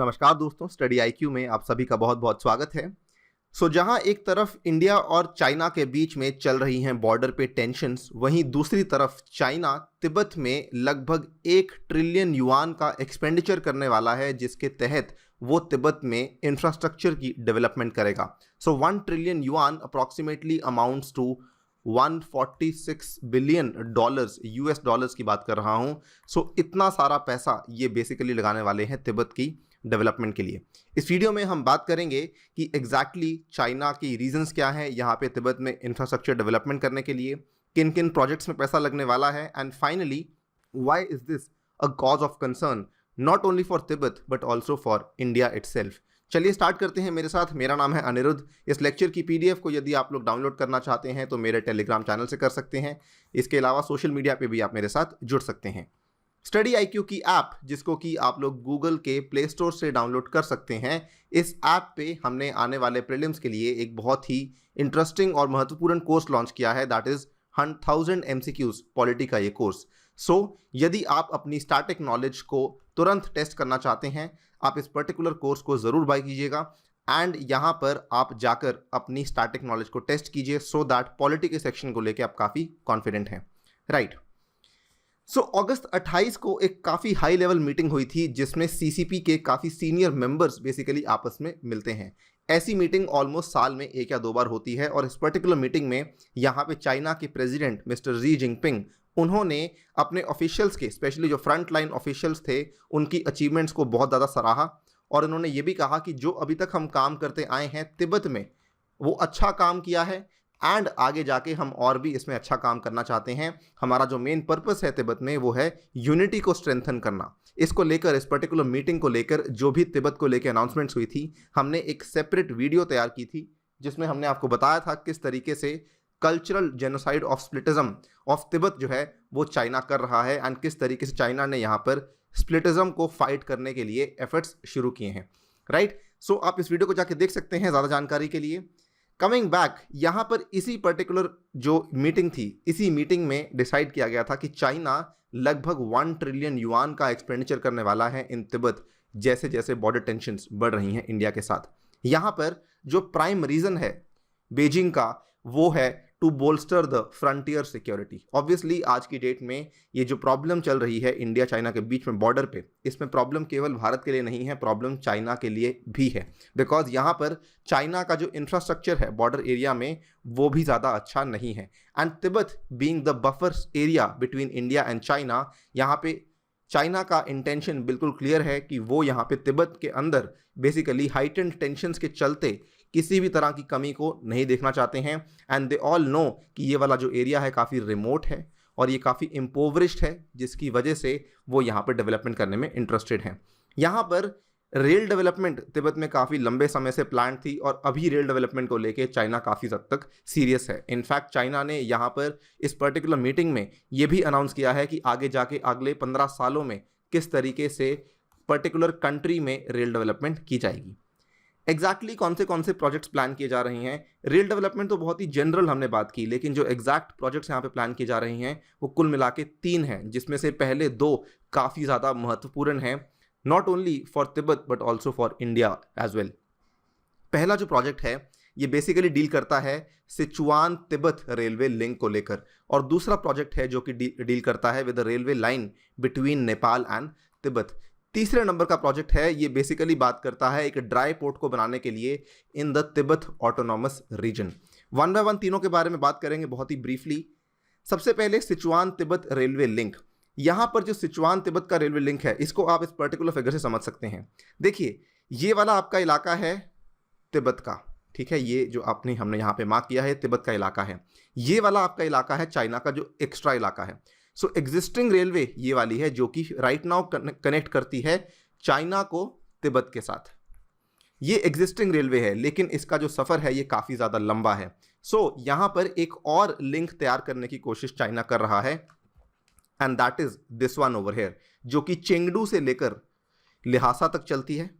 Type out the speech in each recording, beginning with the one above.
नमस्कार दोस्तों, study IQ में आप सभी का बहुत बहुत स्वागत है। जहां एक तरफ इंडिया और चाइना के बीच में चल रही हैं बॉर्डर पे टेंशन्स, वहीं दूसरी तरफ चाइना तिब्बत में लगभग 1 ट्रिलियन युआन का एक्सपेंडिचर करने वाला है, जिसके तहत वो तिब्बत में इंफ्रास्ट्रक्चर की डेवलपमेंट करेगा। 1 trillion yuan approximately amounts to 146 billion dollars, US dollars की बात कर रहा हूं। इतना सारा पैसा ये बेसिकली लगाने वाले हैं तिब्बत की डेवलपमेंट के लिए। इस वीडियो में हम बात करेंगे कि एग्जैक्टली चाइना की रीजंस क्या है यहाँ पे तिब्बत में इंफ्रास्ट्रक्चर डेवलपमेंट करने के लिए, किन किन प्रोजेक्ट्स में पैसा लगने वाला है, and finally why is this a cause of concern not only for Tibet but also for India itself. चलिए स्टार्ट करते हैं मेरे साथ। मेरा नाम है अनिरुद्ध। इस लेक्चर की पीडीएफ को यदि आप लोग डाउनलोड करना चाहते हैं तो मेरे टेलीग्राम चैनल से कर सकते हैं। इसके अलावा सोशल मीडिया पे भी आप मेरे साथ जुड़ सकते हैं। स्टडी आईक्यू की ऐप, जिसको कि आप लोग गूगल के प्ले स्टोर से डाउनलोड कर सकते हैं, इस ऐप पे हमने आने वाले प्रीलिम्स के लिए एक बहुत ही इंटरेस्टिंग और महत्वपूर्ण कोर्स लॉन्च किया है, दैट इज 1000 MCQs पॉलिटी का ये कोर्स। यदि आप अपनी स्टैटिक नॉलेज को तुरंत टेस्ट करना चाहते हैं, आप इस पर्टिकुलर कोर्स को ज़रूर बाय कीजिएगा एंड यहाँ पर आप जाकर अपनी स्टैटिक नॉलेज को टेस्ट कीजिए सो दैट पॉलिटी के सेक्शन को लेकर आप काफ़ी कॉन्फिडेंट हैं। राइट। अगस्त 28 को एक काफ़ी हाई लेवल मीटिंग हुई थी जिसमें सीसीपी के काफ़ी सीनियर मेंबर्स बेसिकली आपस में मिलते हैं। ऐसी मीटिंग ऑलमोस्ट साल में 1 या 2 बार होती है और इस पर्टिकुलर मीटिंग में यहाँ पे चाइना के प्रेसिडेंट मिस्टर शी जिनपिंग, उन्होंने अपने ऑफिशियल्स के, स्पेशली जो फ्रंट लाइन ऑफिशियल्स थे, उनकी अचीवमेंट्स को बहुत ज़्यादा सराहा और उन्होंने ये भी कहा कि जो अभी तक हम काम करते आए हैं तिब्बत में, वो अच्छा काम किया है एंड आगे जाके हम और भी इसमें अच्छा काम करना चाहते हैं। हमारा जो मेन पर्पस है तिब्बत में वो है यूनिटी को स्ट्रेंथन करना। इसको लेकर, इस पर्टिकुलर मीटिंग को लेकर जो भी तिब्बत को लेकर अनाउंसमेंट्स हुई थी, हमने एक सेपरेट वीडियो तैयार की थी जिसमें हमने आपको बताया था किस तरीके से cultural genocide of splitism of Tibet जो है वो चाइना कर रहा है एंड किस तरीके से चाइना ने यहाँ पर स्प्लिटिज्म को फाइट करने के लिए एफर्ट्स शुरू किए हैं। राइट। आप इस वीडियो को जाके देख सकते हैं ज़्यादा जानकारी के लिए। कमिंग बैक, यहाँ पर इसी पर्टिकुलर जो मीटिंग थी, इसी मीटिंग में डिसाइड किया गया था कि चाइना लगभग 1 ट्रिलियन युआन का एक्सपेंडिचर करने वाला है इन तिब्बत, जैसे जैसे बॉर्डर टेंशन्स बढ़ रही हैं इंडिया के साथ। यहाँ पर जो प्राइम रीज़न है बीजिंग का वो है to bolster the frontier security. Obviously आज की डेट में ये जो प्रॉब्लम चल रही है इंडिया चाइना के बीच में बॉर्डर पे, इसमें प्रॉब्लम केवल भारत के लिए नहीं है, प्रॉब्लम चाइना के लिए भी है, बिकॉज यहाँ पर चाइना का जो इंफ्रास्ट्रक्चर है बॉर्डर एरिया में वो भी ज़्यादा अच्छा नहीं है। And Tibet being the buffer area between India and China, यहाँ पे चाइना का इंटेंशन बिल्कुल क्लियर है कि वो यहाँ पे तिब्बत के अंदर बेसिकली हाइटेंड टेंशन्स के चलते किसी भी तरह की कमी को नहीं देखना चाहते हैं। एंड दे ऑल नो कि ये वाला जो एरिया है काफ़ी रिमोट है और ये काफ़ी इम्पोवरिश्ड है, जिसकी वजह से वो यहाँ पर डेवलपमेंट करने में इंटरेस्टेड हैं। यहाँ पर रेल डेवलपमेंट तिब्बत में काफ़ी लंबे समय से प्लान थी और अभी रेल डेवलपमेंट को लेके चाइना काफ़ी हद तक सीरियस है। इनफैक्ट चाइना ने यहाँ पर इस पर्टिकुलर मीटिंग में ये भी अनाउंस किया है कि आगे जाके अगले 15 सालों में किस तरीके से पर्टिकुलर कंट्री में रेल डेवलपमेंट की जाएगी। एग्जैक्टली कौन से प्रोजेक्ट्स प्लान किए जा रहे हैं, रेल डेवलपमेंट तो बहुत ही जनरल हमने बात की, लेकिन जो एग्जैक्ट प्रोजेक्ट्स यहाँ पे प्लान किए जा रहे हैं वो कुल मिला के 3 हैं, जिसमें से पहले 2 काफ़ी ज़्यादा महत्वपूर्ण हैं, not only for Tibet but also for India as well. पहला जो प्रोजेक्ट है ये बेसिकली डील करता है सिचुआन तिब्बत रेलवे लिंक को लेकर, और दूसरा प्रोजेक्ट है जो कि डील करता है with the railway line between Nepal and Tibet. तीसरे नंबर का प्रोजेक्ट है, ये बेसिकली बात करता है एक ड्राई पोर्ट को बनाने के लिए in the Tibet autonomous region. 1 by 1 तीनों के बारे में बात करेंगे बहुत ही ब्रीफली। सबसे पहले सिचुआन तिब्बत रेलवे लिंक। यहाँ पर जो सिचुआन तिब्बत का रेलवे लिंक है, इसको आप इस पर्टिकुलर फिगर से समझ सकते हैं। देखिए, ये वाला आपका इलाका है तिब्बत का, ठीक है, ये जो हमने यहाँ पे मार्क किया है तिब्बत का इलाका है। ये वाला आपका इलाका है चाइना का जो एक्स्ट्रा इलाका है। एग्जिस्टिंग रेलवे ये वाली है जो कि राइट नाउ कनेक्ट करती है चाइना को तिब्बत के साथ। ये एग्जिस्टिंग रेलवे है, लेकिन इसका जो सफ़र है ये काफ़ी ज़्यादा लंबा है। यहाँ पर एक और लिंक तैयार करने की कोशिश चाइना कर रहा है and that is this one over here, जो कि चेंगडू से लेकर लिहासा तक चलती है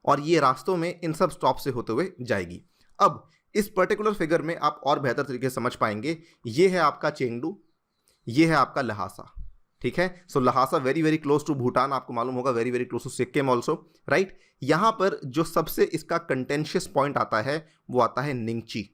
और ये रास्तों में इन सब स्टॉप से होते हुए जाएगी। अब इस पर्टिकुलर फिगर में आप और बेहतर तरीके से समझ पाएंगे। ये है आपका चेंगडू, ये है आपका लहासा। ठीक है। So Lhasa very very close to Bhutan, आपको मालूम होगा, very very close to Sikkim also, right. यहाँ पर जो सबसे इसका कंटेंशियस पॉइंट आता है वो आता है निंगची।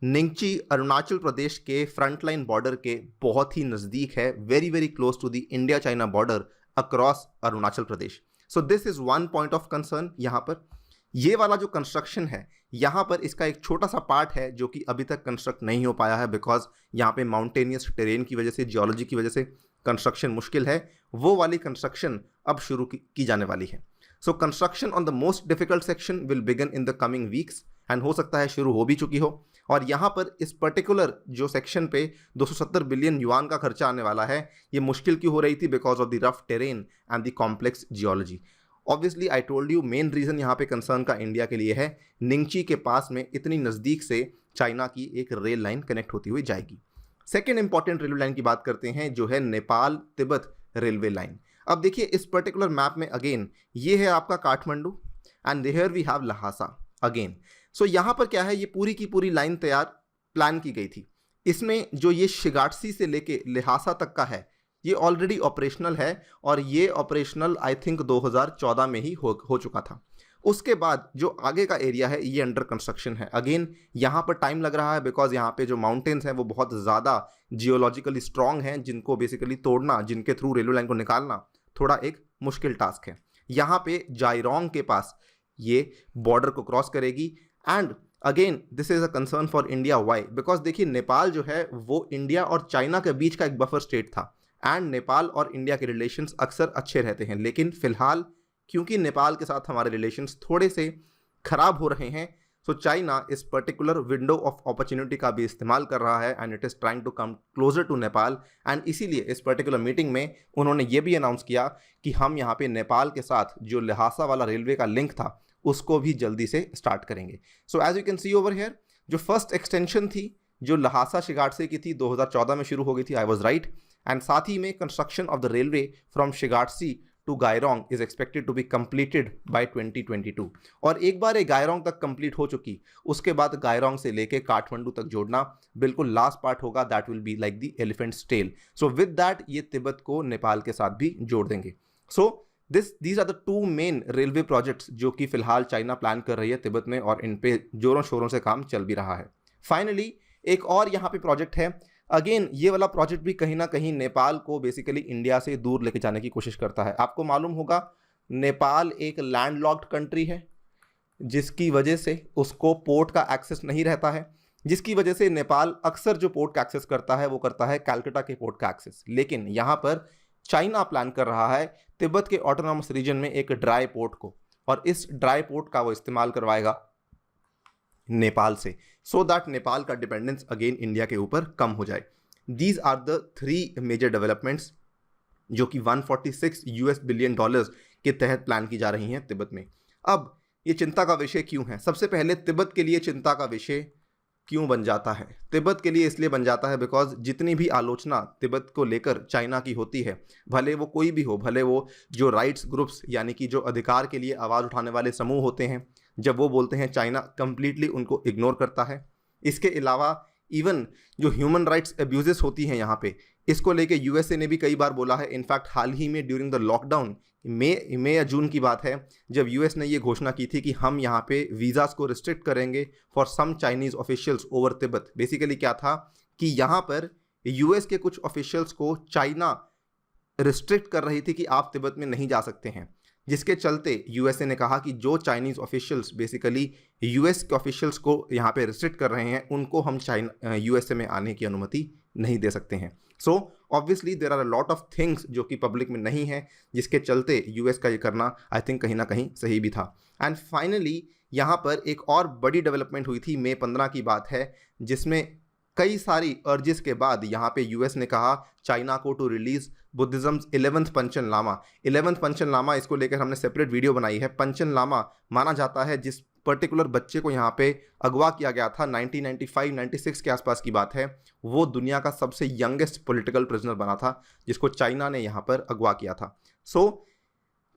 निंगची अरुणाचल प्रदेश के फ्रंटलाइन बॉर्डर के बहुत ही नज़दीक है, very very close to the India China border across Arunachal Pradesh. So this is one point of concern. यहाँ पर ये वाला जो कंस्ट्रक्शन है, यहाँ पर इसका एक छोटा सा पार्ट है जो कि अभी तक कंस्ट्रक्ट नहीं हो पाया है, बिकॉज यहाँ पे माउंटेनियस टेरेन की वजह से, जियोलॉजी की वजह से कंस्ट्रक्शन मुश्किल है। वो वाली कंस्ट्रक्शन अब शुरू की जाने वाली है। So construction on the most difficult section will begin in the coming weeks, and हो सकता है शुरू हो भी चुकी हो। और यहाँ पर इस पर्टिकुलर जो सेक्शन पे 270 बिलियन युआन का खर्चा आने वाला है। ये मुश्किल क्यों हो रही थी? Because of the rough terrain and the complex geology. Obviously I told you, main reason यहाँ पे कंसर्न का इंडिया के लिए है, निंगची के पास में इतनी नज़दीक से चाइना की एक रेल लाइन कनेक्ट होती हुई जाएगी। सेकेंड इंपॉर्टेंट रेलवे लाइन की बात करते हैं, जो है नेपाल तिब्बत रेलवे लाइन। अब देखिए इस पर्टिकुलर मैप में अगेन ये है आपका Kathmandu, and there we have Lhasa again. So यहाँ पर क्या है, ये पूरी की पूरी लाइन तैयार प्लान की गई थी। इसमें जो ये शिगाटसी से लेके लहासा तक का है, ये ऑलरेडी ऑपरेशनल है, और ये ऑपरेशनल आई थिंक 2014 में ही हो चुका था। उसके बाद जो आगे का एरिया है ये अंडर कंस्ट्रक्शन है। अगेन यहाँ पर टाइम लग रहा है, बिकॉज यहाँ पे जो माउंटेन्स हैं वो बहुत ज़्यादा जियोलॉजिकली स्ट्रॉन्ग हैं, जिनको बेसिकली तोड़ना, जिनके थ्रू रेलवे लाइन को निकालना थोड़ा एक मुश्किल टास्क है। यहाँ पे जायरोंग के पास ये बॉर्डर को क्रॉस करेगी, and again this is a concern for India. Why? Because देखिए नेपाल जो है वो इंडिया और चाइना के बीच का एक बफर स्टेट था, एंड नेपाल और इंडिया के रिलेशंस अक्सर अच्छे रहते हैं। लेकिन फिलहाल क्योंकि नेपाल के साथ हमारे रिलेशंस थोड़े से खराब हो रहे हैं, सो चाइना इस पर्टिकुलर विंडो ऑफ अपॉर्चुनिटी का भी इस्तेमाल कर रहा है, and it is trying to come closer to Nepal. And इसीलिए इस पर्टिकुलर मीटिंग में उन्होंने ये भी अनाउंस किया कि हम यहाँ पे नेपाल के साथ जो लहासा वाला रेलवे का लिंक था उसको भी जल्दी से स्टार्ट करेंगे। So as you can see over here, जो फर्स्ट एक्सटेंशन थी जो लहासा शिगाटसे की थी 2014 में शुरू हो गई थी, आई वॉज राइट। एंड साथ ही में construction of the railway from Shigatse to Gyirong is expected to be completed by 2022। और एक बार ये गायरोंग तक कंप्लीट हो चुकी, उसके बाद गायरोंग से लेके काठमांडू तक जोड़ना बिल्कुल लास्ट पार्ट होगा, that will be like the elephant's tail. So with that ये तिब्बत को नेपाल के साथ भी जोड़ देंगे। So these are the two main railway projects जो कि फिलहाल चाइना प्लान कर रही है तिब्बत में, और इन पे जोरों शोरों से काम चल भी रहा है। फाइनली एक और यहाँ पे प्रोजेक्ट है। अगेन ये वाला प्रोजेक्ट भी कहीं ना कहीं नेपाल को बेसिकली इंडिया से दूर लेके जाने की कोशिश करता है। आपको मालूम होगा नेपाल एक लैंडलॉक्ड कंट्री है, जिसकी वजह से उसको पोर्ट का एक्सेस नहीं रहता है, जिसकी वजह से नेपाल अक्सर जो पोर्ट का एक्सेस करता है वो करता है कैलकाटा के पोर्ट का एक्सेस। लेकिन यहाँ पर चाइना प्लान कर रहा है तिब्बत के ऑटोनॉमस रीजन में एक ड्राई पोर्ट को, और इस ड्राई पोर्ट का वो इस्तेमाल करवाएगा नेपाल से, सो दैट नेपाल का डिपेंडेंस अगेन इंडिया के ऊपर कम हो जाए। These are the 3 major developments जो कि $146 बिलियन के तहत प्लान की जा रही हैं तिब्बत में। अब ये चिंता का विषय क्यों है? सबसे पहले तिब्बत के लिए चिंता का विषय क्यों बन जाता है? तिब्बत के लिए इसलिए बन जाता है बिकॉज जितनी भी आलोचना तिब्बत को लेकर चाइना की होती है, भले वो कोई भी हो, भले वो जो राइट्स ग्रुप्स यानी कि जो अधिकार के लिए आवाज़ उठाने वाले समूह होते हैं, जब वो बोलते हैं चाइना कंप्लीटली उनको इग्नोर करता है। इसके अलावा इवन जो ह्यूमन राइट्स एब्यूजेस होती हैं यहाँ पे, इसको लेके यूएसए ने भी कई बार बोला है। इनफैक्ट हाल ही में ड्यूरिंग द लॉकडाउन, मई या जून की बात है, जब यूएस ने ये घोषणा की थी कि हम यहाँ पे वीज़ास को रिस्ट्रिक्ट करेंगे for some Chinese officials over Tibet. Basically क्या था कि यहाँ पर यूएस के कुछ ऑफिशियल्स को चाइना रिस्ट्रिक्ट कर रही थी कि आप तिब्बत में नहीं जा सकते हैं, जिसके चलते यूएसए ने कहा कि जो चाइनीज़ ऑफिशियल्स बेसिकली यूएस के ऑफिशियल्स को यहाँ पे रिस्ट्रिक्ट कर रहे हैं, उनको हम यूएसए में आने की अनुमति नहीं दे सकते हैं। So obviously there are a lot of things जो कि पब्लिक में नहीं है, जिसके चलते यूएस का ये करना आई थिंक कहीं ना कहीं सही भी था। एंड फाइनली यहाँ पर एक और बड़ी डेवलपमेंट हुई थी, मई 15 की बात है, जिसमें कई सारी अर्जिस के बाद यहाँ पे यूएस ने कहा चाइना को to release Buddhism's 11th Panchen Lama. 11th Panchen Lama, इसको लेकर हमने सेपरेट वीडियो बनाई है। पंचन लामा माना जाता है जिस पर्टिकुलर बच्चे को यहाँ पे अगवा किया गया था, 1995-96 के आसपास की बात है, वो दुनिया का सबसे यंगेस्ट पॉलिटिकल प्रिजनर बना था, जिसको चाइना ने यहाँ पर अगवा किया था। सो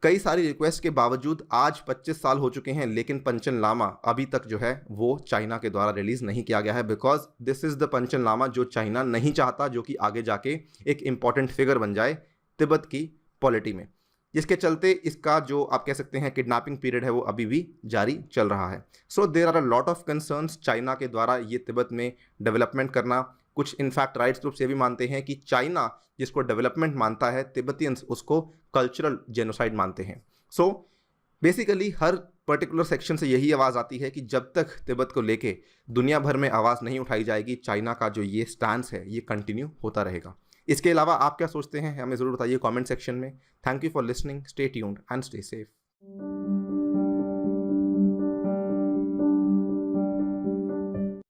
कई सारी रिक्वेस्ट के बावजूद आज 25 साल हो चुके हैं, लेकिन पंचन लामा अभी तक जो है वो चाइना के द्वारा रिलीज़ नहीं किया गया है, because this is the Panchen Lama जो चाइना नहीं चाहता, जो कि आगे जाके एक इम्पॉर्टेंट फिगर बन जाए तिब्बत की पॉलिटी में, जिसके चलते इसका जो आप कह सकते हैं किडनैपिंग पीरियड है वो अभी भी जारी चल रहा है। So there are a lot of concerns China के द्वारा ये तिब्बत में डेवलपमेंट करना। कुछ इनफैक्ट राइट्स ग्रुप्स ये भी मानते हैं कि चाइना जिसको डेवलपमेंट मानता है, तिब्बतियंस उसको कल्चरल जेनोसाइड मानते हैं। सो बेसिकली हर पर्टिकुलर सेक्शन से यही आवाज़ आती है कि जब तक तिब्बत को लेके दुनिया भर में आवाज़ नहीं उठाई जाएगी, चाइना का जो ये स्टैंस है ये कंटिन्यू होता रहेगा। इसके अलावा आप क्या सोचते हैं हमें ज़रूर बताइए कमेंट सेक्शन में। Thank you for listening, stay tuned and stay safe.